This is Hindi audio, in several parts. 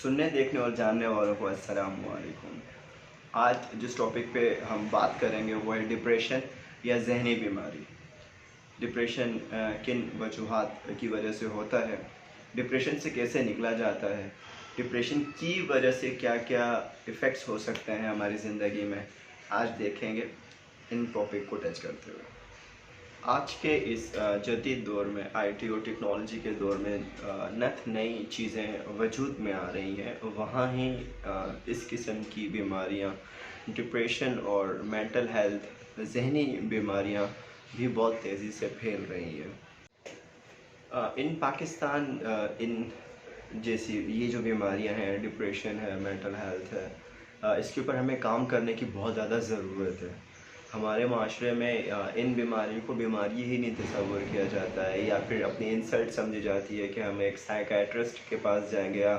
सुनने, देखने और जानने वालों को अस्सलाम वालेकुम। आज जिस टॉपिक पे हम बात करेंगे वो है डिप्रेशन या ज़हनी बीमारी। डिप्रेशन किन वजूहात की वजह से होता है, डिप्रेशन से कैसे निकला जाता है, डिप्रेशन की वजह से क्या क्या इफ़ेक्ट्स हो सकते हैं हमारी ज़िंदगी में, आज देखेंगे इन टॉपिक को टच करते हुए। आज के इस जदीद दौर में आईटी और टेक्नोलॉजी के दौर में नत नई चीज़ें वजूद में आ रही हैं, वहाँ ही इस किस्म की बीमारियाँ, डिप्रेशन और मेंटल हेल्थ, ज़हनी बीमारियाँ भी बहुत तेज़ी से फैल रही हैं। इन पाकिस्तान इन जैसी ये जो बीमारियां हैं, डिप्रेशन है, मेंटल हेल्थ है, इसके ऊपर हमें काम करने की बहुत ज़्यादा ज़रूरत है। हमारे माशरे में इन बीमारियों को बीमारी ही नहीं तस्वुर किया जाता है, या फिर अपनी इंसल्ट समझी जाती है कि हम एक साइकियाट्रिस्ट के पास जाएंगे या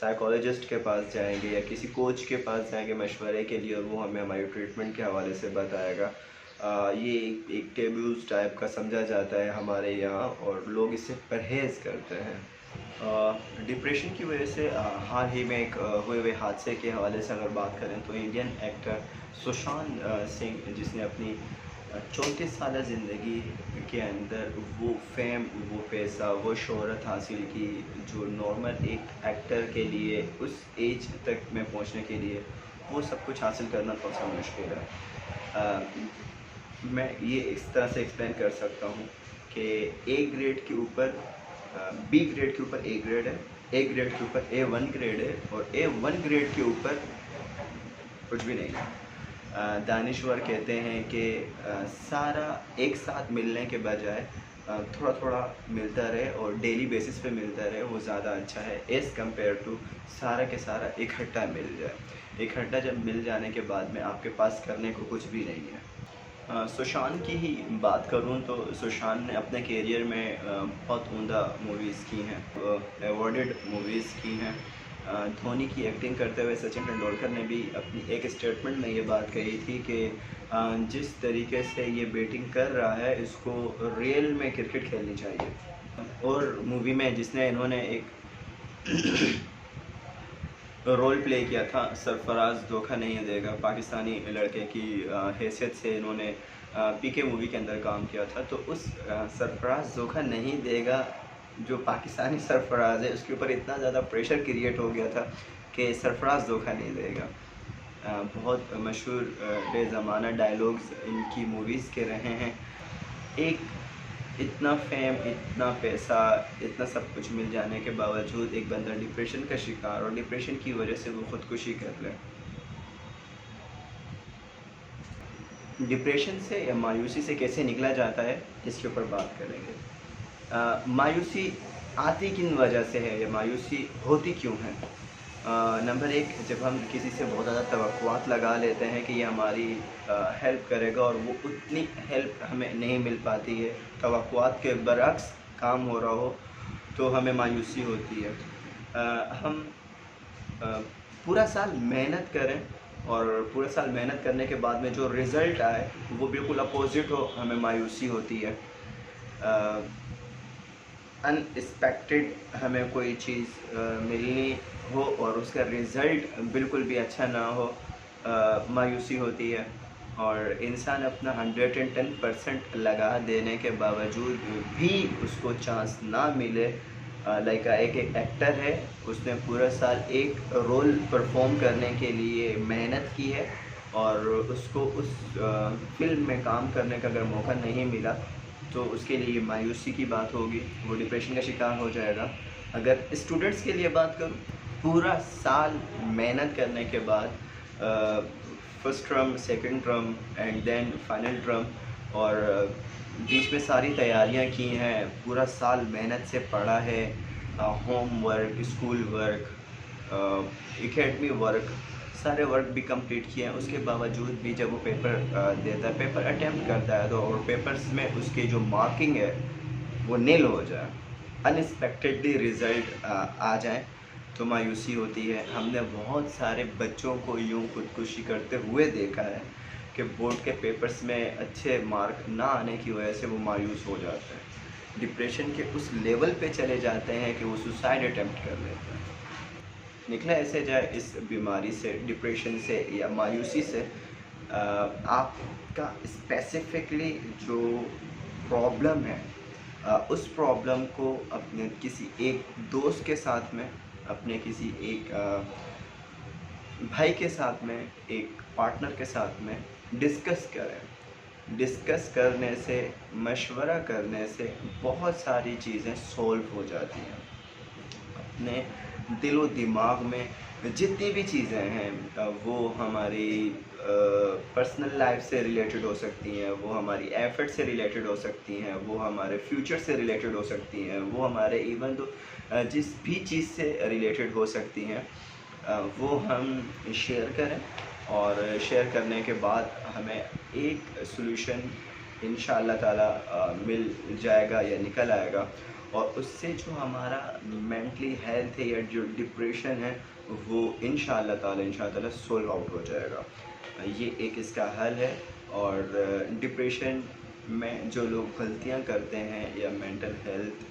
साइकोलॉजिस्ट के पास जाएंगे या किसी कोच के पास जाएंगे मशवरे के लिए, और वो हमें हमारी ट्रीटमेंट के हवाले से बताएगा। ये एक टेबूज़ टाइप का समझा जाता है हमारे यहाँ, और लोग इससे परहेज़ करते हैं। डिप्रेशन की वजह से हाल ही में एक हुए हुए हादसे के हवाले से अगर बात करें तो इंडियन एक्टर सुशांत सिंह, जिसने अपनी 34 साल ज़िंदगी के अंदर वो फेम, वो पैसा, वो शोहरत हासिल की जो नॉर्मल एक एक्टर के लिए उस एज तक में पहुंचने के लिए वो सब कुछ हासिल करना थोड़ा सा मुश्किल है। मैं ये इस तरह से एक्सप्लेन कर सकता हूँ कि ए ग्रेड के ऊपर बी ग्रेड के ऊपर ए ग्रेड है, ए ग्रेड के ऊपर A1 ग्रेड है, और A1 ग्रेड के ऊपर कुछ भी नहीं है। दानिश्वर कहते हैं कि सारा एक साथ मिलने के बजाय थोड़ा थोड़ा मिलता रहे और डेली बेसिस पे मिलता रहे, वो ज़्यादा अच्छा है एज़ कम्पेयर टू सारा के सारा इकट्ठा मिल जाए। इकट्ठा जब मिल जाने के बाद में आपके पास करने को कुछ भी नहीं है। सुशांत की ही बात करूं तो सुशांत ने अपने करियर में बहुत उम्दा मूवीज़ की हैं, अवॉर्डेड मूवीज़ की हैं। धोनी की एक्टिंग करते हुए सचिन तेंदुलकर ने भी अपनी एक स्टेटमेंट में ये बात कही थी कि जिस तरीके से ये बैटिंग कर रहा है, इसको रियल में क्रिकेट खेलनी चाहिए। और मूवी में जिसने इन्होंने एक रोल प्ले किया था, सरफराज धोखा नहीं देगा, पाकिस्तानी लड़के की हैसियत से इन्होंने पीके मूवी के अंदर काम किया था। तो उस सरफराज धोखा नहीं देगा जो पाकिस्तानी सरफराज है, उसके ऊपर इतना ज़्यादा प्रेशर क्रिएट हो गया था कि सरफराज धोखा नहीं देगा। बहुत मशहूर बेज़माना डायलॉग्स इनकी मूवीज़ के रहे हैं। एक इतना फेम, इतना पैसा, इतना सब कुछ मिल जाने के बावजूद एक बंदा डिप्रेशन का शिकार, और डिप्रेशन की वजह से वो ख़ुदकुशी कर ले। डिप्रेशन से या मायूसी से कैसे निकला जाता है, इसके ऊपर बात करेंगे। मायूसी आती किन वजह से है या मायूसी होती क्यों है? नंबर एक, जब हम किसी से बहुत ज़्यादा तवक्कुआत लगा लेते हैं कि ये हमारी हेल्प करेगा और वो उतनी हेल्प हमें नहीं मिल पाती है, तवक्कुआत के बरअक्स काम हो रहा हो, तो हमें मायूसी होती है। हम पूरा साल मेहनत करें और पूरा साल मेहनत करने के बाद में जो रिज़ल्ट आए वो बिल्कुल अपोज़िट हो, हमें मायूसी होती है। अनएक्सपेक्टेड हमें कोई चीज़ मिलनी हो और उसका रिज़ल्ट बिल्कुल भी अच्छा ना हो, मायूसी होती है। और इंसान अपना 110% लगा देने के बावजूद भी उसको चांस ना मिले, लाइक एक एक्टर है, उसने पूरा साल एक रोल परफॉर्म करने के लिए मेहनत की है और उसको उस फिल्म में काम करने का अगर मौका नहीं मिला तो उसके लिए मायूसी की बात होगी, वो डिप्रेशन का शिकार हो जाएगा। अगर स्टूडेंट्स के लिए बात करूँ, पूरा साल मेहनत करने के बाद first term, second term and then final term, और बीच में सारी तैयारियां की हैं, पूरा साल मेहनत से पढ़ा है, home work, school work, academy work, सारे वर्क भी कंप्लीट किए हैं। उसके बावजूद भी जब वो पेपर देता है, पेपर अटैम्प्ट करता है, तो और पेपर्स में उसकी जो मार्किंग है वो नील हो जाए, अनएक्सपेक्टेडली रिज़ल्ट आ जाए, तो मायूसी होती है। हमने बहुत सारे बच्चों को यूँ खुदकुशी करते हुए देखा है कि बोर्ड के पेपर्स में अच्छे मार्क ना आने की वजह से वो मायूस हो जाते हैं, डिप्रेशन के उस लेवल पे चले जाते हैं कि वो सुसाइड अटैम्प्ट कर लेते हैं। निकला ऐसे जाए इस बीमारी से, डिप्रेशन से या मायूसी से, आपका स्पेसिफिकली जो प्रॉब्लम है, उस प्रॉब्लम को अपने किसी एक दोस्त के साथ में, अपने किसी एक भाई के साथ में, एक पार्टनर के साथ में डिस्कस करें। डिस्कस करने से, मशवरा करने से बहुत सारी चीज़ें सॉल्व हो जाती हैं। अपने दिलो दिमाग में जितनी भी चीज़ें हैं, वो हमारी पर्सनल लाइफ से रिलेटेड हो सकती हैं, वो हमारी एफर्ट से रिलेटेड हो सकती हैं, वो हमारे फ्यूचर से रिलेटेड हो सकती हैं, वो हमारे इवन तो जिस भी चीज़ से रिलेटेड हो सकती हैं, वो हम शेयर करें। और शेयर करने के बाद हमें एक सॉल्यूशन इंशाअल्लाह ताला मिल जाएगा या निकल आएगा, और उससे जो हमारा मेंटली हेल्थ है या जो डिप्रेशन है, वो इंशाअल्लाह ताला सॉल्व आउट हो जाएगा। ये एक इसका हल है। और डिप्रेशन में जो लोग गलतियां करते हैं, या मेंटल हेल्थ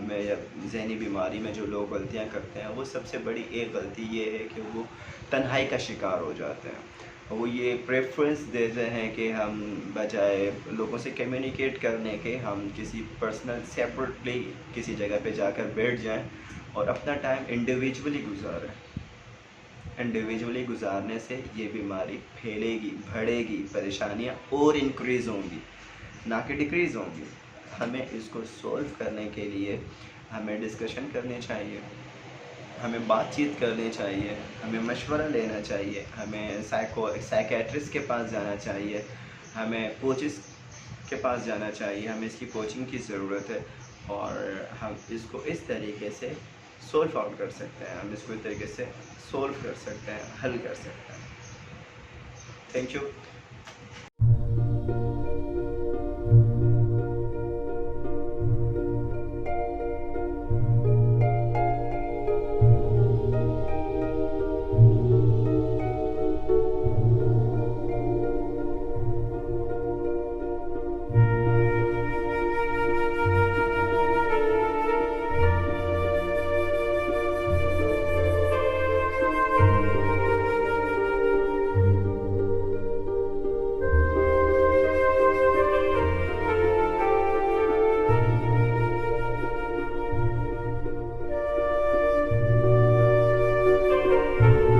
में या जहनी बीमारी में जो लोग गलतियां करते हैं, वो सबसे बड़ी एक गलती ये है कि वो तन्हाई का शिकार हो जाते हैं। वो ये प्रेफरेंस देते हैं कि हम बजाय लोगों से कम्युनिकेट करने के, हम किसी पर्सनल सेपरेटली किसी जगह पे जाकर बैठ जाएं और अपना टाइम इंडिविजुअली गुजारें। इंडिविजुअली गुजारने से ये बीमारी फैलेगी, बढ़ेगी, परेशानियाँ और इंक्रीज़ होंगी, ना कि डिक्रीज़ होंगी। हमें इसको सॉल्व करने के लिए हमें डिस्कशन करनी चाहिए, हमें बातचीत करनी चाहिए, हमें मशवरा लेना चाहिए, हमें साइकेट्रिस्ट के पास जाना चाहिए, हमें कोचिस के पास जाना चाहिए, हमें इसकी कोचिंग की ज़रूरत है। और हम इसको इस तरीके से सॉल्व आउट कर सकते हैं, हम इसको इस तरीके से सॉल्व कर सकते हैं, हल कर सकते हैं। Thank you.